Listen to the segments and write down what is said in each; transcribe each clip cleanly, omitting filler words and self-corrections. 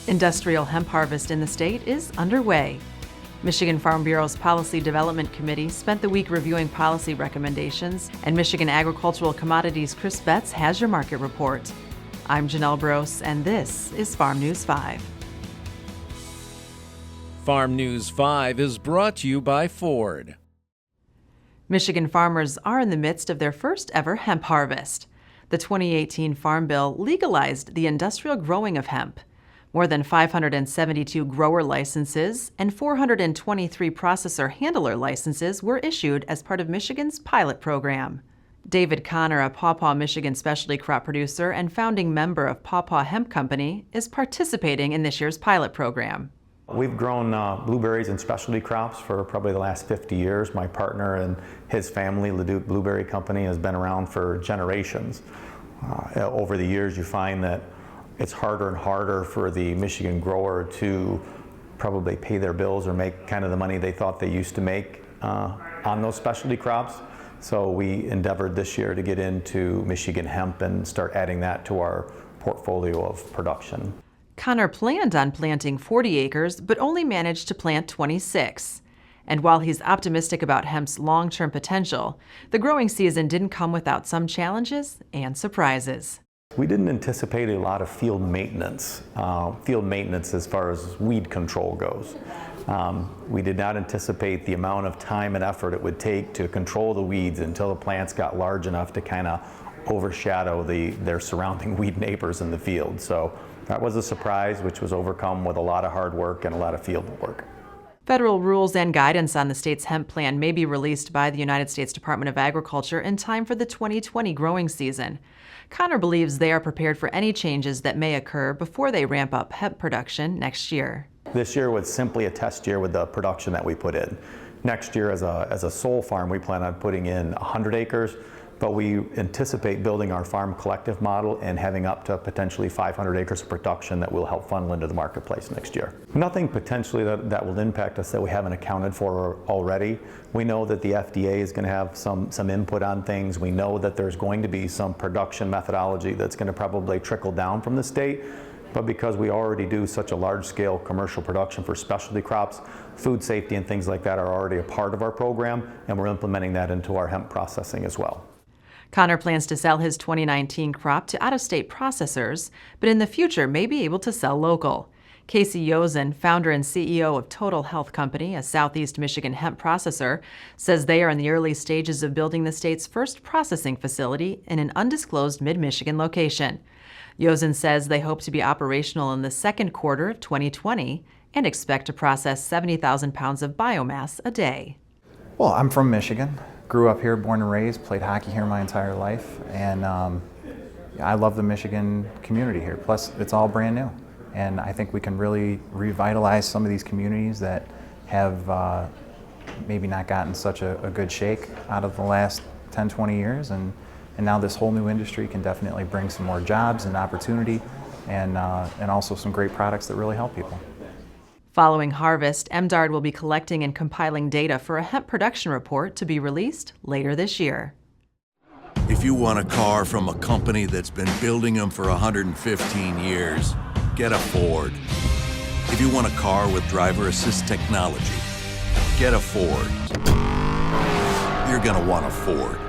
Industrial hemp harvest in the state is underway. Michigan Farm Bureau's Policy Development Committee spent the week reviewing policy recommendations, and Michigan Agricultural Commodities' Chris Betts has your market report. I'm Janelle Brose, and this is Farm News 5. Farm News 5 is brought to you by Ford. Michigan farmers are in the midst of their first ever hemp harvest. The 2018 Farm Bill legalized the industrial growing of hemp. More than 572 grower licenses and 423 processor handler licenses were issued as part of Michigan's pilot program. David Connor, a Paw Paw Michigan specialty crop producer and founding member of Paw Paw Hemp Company, is participating in this year's pilot program. We've grown blueberries and specialty crops for probably the last 50 years. My partner and his family, Leduc Blueberry Company, has been around for generations. Over the years, you find that it's harder and harder for the Michigan grower to probably pay their bills or make kind of the money they thought they used to make on those specialty crops. So we endeavored this year to get into Michigan hemp and start adding that to our portfolio of production. Connor planned on planting 40 acres, but only managed to plant 26. And while he's optimistic about hemp's long-term potential, the growing season didn't come without some challenges and surprises. We didn't anticipate a lot of field maintenance as far as weed control goes. We did not anticipate the amount of time and effort it would take to control the weeds until the plants got large enough to kind of overshadow their surrounding weed neighbors in the field. So that was a surprise, which was overcome with a lot of hard work and a lot of field work. Federal rules and guidance on the state's hemp plan may be released by the United States Department of Agriculture in time for the 2020 growing season. Connor believes they are prepared for any changes that may occur before they ramp up hemp production next year. This year was simply a test year with the production that we put in. Next year, as a sole farm, we plan on putting in 100 acres, but we anticipate building our farm collective model and having up to potentially 500 acres of production that will help funnel into the marketplace next year. Nothing potentially that will impact us that we haven't accounted for already. We know that the FDA is going to have some input on things. We know that there's going to be some production methodology that's going to probably trickle down from the state. But because we already do such a large-scale commercial production for specialty crops, food safety and things like that are already a part of our program, and we're implementing that into our hemp processing as well. Connor plans to sell his 2019 crop to out-of-state processors, but in the future may be able to sell local. Casey Yosen, founder and CEO of Total Health Company, a Southeast Michigan hemp processor, says they are in the early stages of building the state's first processing facility in an undisclosed mid-Michigan location. Yosen says they hope to be operational in the second quarter of 2020 and expect to process 70,000 pounds of biomass a day. Well, I'm from Michigan. Grew up here, born and raised, played hockey here my entire life, and I love the Michigan community here. Plus, it's all brand new, and I think we can really revitalize some of these communities that have maybe not gotten such a good shake out of the last 10, 20 years, and now this whole new industry can definitely bring some more jobs and opportunity, and also some great products that really help people. Following harvest, MDARD will be collecting and compiling data for a hemp production report to be released later this year. If you want a car from a company that's been building them for 115 years, get a Ford. If you want a car with driver assist technology, get a Ford. You're gonna want a Ford.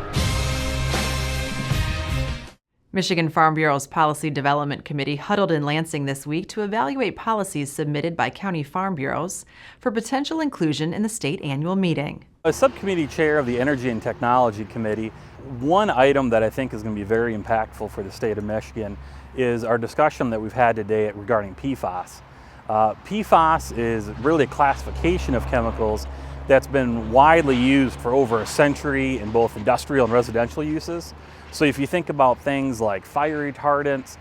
Michigan Farm Bureau's Policy Development Committee huddled in Lansing this week to evaluate policies submitted by county farm bureaus for potential inclusion in the state annual meeting. As subcommittee chair of the Energy and Technology Committee, one item that I think is going to be very impactful for the state of Michigan is our discussion that we've had today regarding PFAS. PFAS is really a classification of chemicals that's been widely used for over a century in both industrial and residential uses. So if you think about things like fire retardants,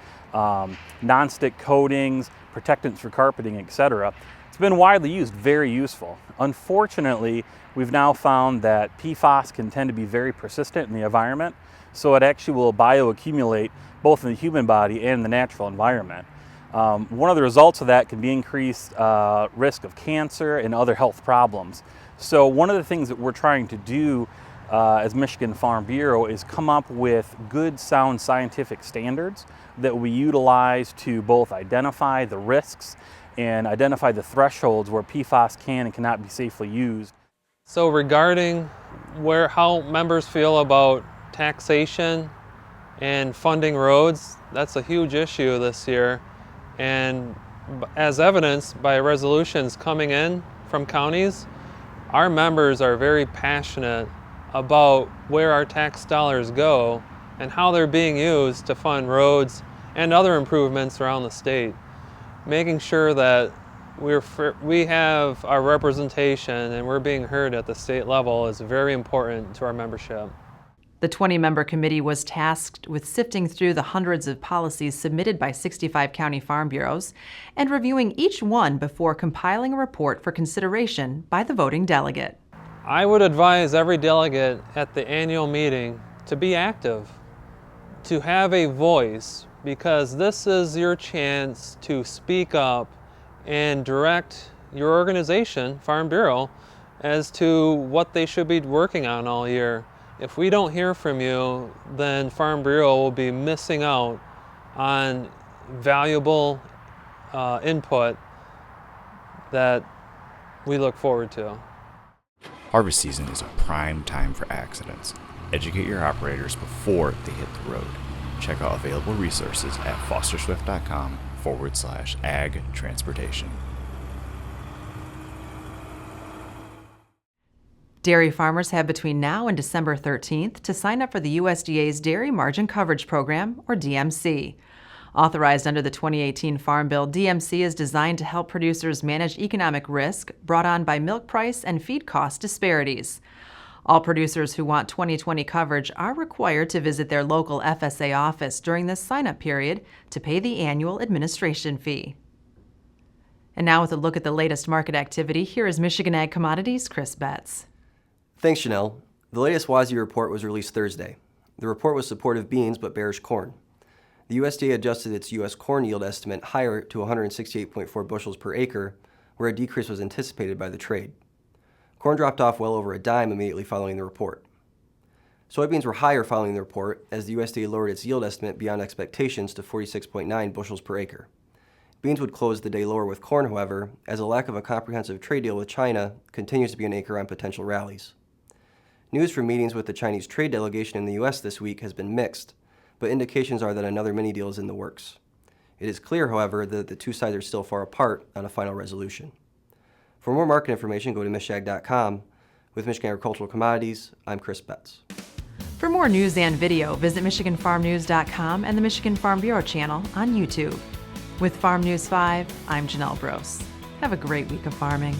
non-stick coatings, protectants for carpeting, etc., it's been widely used, very useful. Unfortunately, we've now found that PFAS can tend to be very persistent in the environment, so it actually will bioaccumulate both in the human body and the natural environment. One of the results of that can be increased risk of cancer and other health problems. So one of the things that we're trying to do as Michigan Farm Bureau is come up with good, sound scientific standards that we utilize to both identify the risks and identify the thresholds where PFAS can and cannot be safely used. So regarding how members feel about taxation and funding roads, that's a huge issue this year. And as evidenced by resolutions coming in from counties, our members are very passionate about where our tax dollars go and how they're being used to fund roads and other improvements around the state. Making sure that we have our representation and we're being heard at the state level is very important to our membership. The 20-member committee was tasked with sifting through the hundreds of policies submitted by 65 county farm bureaus and reviewing each one before compiling a report for consideration by the voting delegate. I would advise every delegate at the annual meeting to be active, to have a voice, because this is your chance to speak up and direct your organization, Farm Bureau, as to what they should be working on all year. If we don't hear from you, then Farm Bureau will be missing out on valuable input that we look forward to. Harvest season is a prime time for accidents. Educate your operators before they hit the road. Check out available resources at fosterswift.com/ag transportation. Dairy farmers have between now and December 13th to sign up for the USDA's Dairy Margin Coverage Program, or DMC. Authorized under the 2018 Farm Bill, DMC is designed to help producers manage economic risk brought on by milk price and feed cost disparities. All producers who want 2020 coverage are required to visit their local FSA office during this sign-up period to pay the annual administration fee. And now with a look at the latest market activity, here is Michigan Ag Commodities' Chris Betts. Thanks, Janelle. The latest WASDE report was released Thursday. The report was supportive of beans but bearish corn. The USDA adjusted its U.S. corn yield estimate higher to 168.4 bushels per acre, where a decrease was anticipated by the trade. Corn dropped off well over a dime immediately following the report. Soybeans were higher following the report, as the USDA lowered its yield estimate beyond expectations to 46.9 bushels per acre. Beans would close the day lower with corn, however, as a lack of a comprehensive trade deal with China continues to be an anchor on potential rallies. News from meetings with the Chinese trade delegation in the U.S. this week has been mixed, but indications are that another mini-deal is in the works. It is clear, however, that the two sides are still far apart on a final resolution. For more market information, go to michag.com. With Michigan Agricultural Commodities, I'm Chris Betts. For more news and video, visit MichiganFarmNews.com and the Michigan Farm Bureau channel on YouTube. With Farm News 5, I'm Janelle Brose. Have a great week of farming.